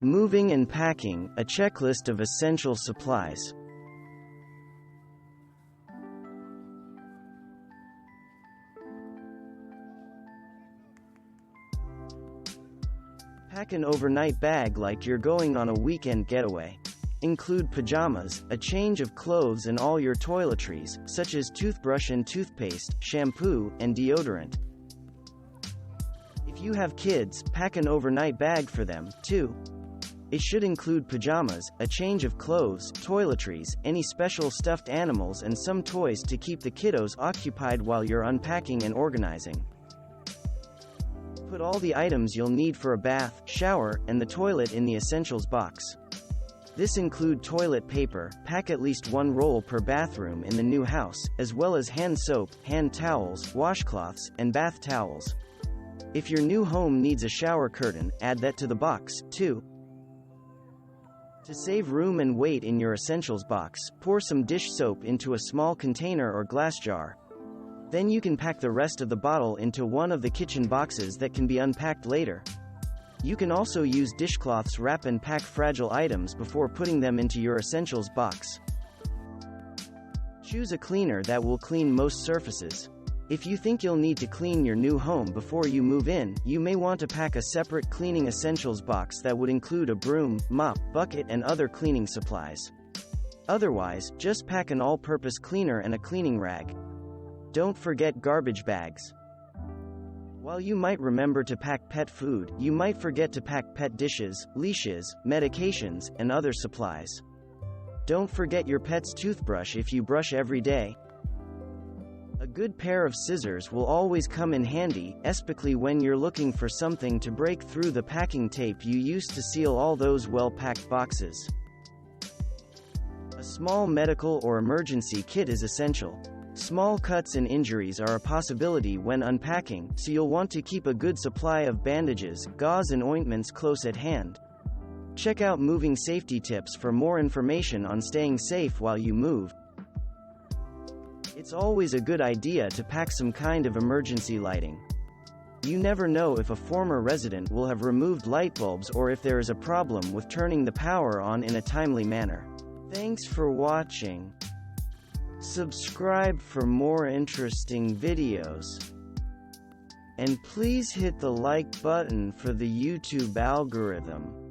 Moving and packing, a checklist of essential supplies. Pack an overnight bag like you're going on a weekend getaway. Include pajamas, a change of clothes and all your toiletries, such as toothbrush and toothpaste, shampoo, and deodorant. If you have kids, pack an overnight bag for them, too. It should include pajamas, a change of clothes, toiletries, any special stuffed animals and some toys to keep the kiddos occupied while you're unpacking and organizing. Put all the items you'll need for a bath, shower, and the toilet in the essentials box. This include toilet paper, pack at least 1 roll per bathroom in the new house, as well as hand soap, hand towels, washcloths, and bath towels. If your new home needs a shower curtain, add that to the box, too. To save room and weight in your essentials box, pour some dish soap into a small container or glass jar. Then you can pack the rest of the bottle into one of the kitchen boxes that can be unpacked later. You can also use dishcloths, wrap and pack fragile items before putting them into your essentials box. Choose a cleaner that will clean most surfaces. If you think you'll need to clean your new home before you move in, you may want to pack a separate cleaning essentials box that would include a broom, mop, bucket and other cleaning supplies. Otherwise, just pack an all-purpose cleaner and a cleaning rag. Don't forget garbage bags. While you might remember to pack pet food, you might forget to pack pet dishes, leashes, medications, and other supplies. Don't forget your pet's toothbrush if you brush every day. A good pair of scissors will always come in handy, especially when you're looking for something to break through the packing tape you used to seal all those well-packed boxes. A small medical or emergency kit is essential. Small cuts and injuries are a possibility when unpacking, so you'll want to keep a good supply of bandages, gauze and ointments close at hand. Check out moving safety tips for more information on staying safe while you move. It's always a good idea to pack some kind of emergency lighting. You never know if a former resident will have removed light bulbs or if there is a problem with turning the power on in a timely manner. Thanks for watching. Subscribe for more interesting videos. And please hit the like button for the YouTube algorithm.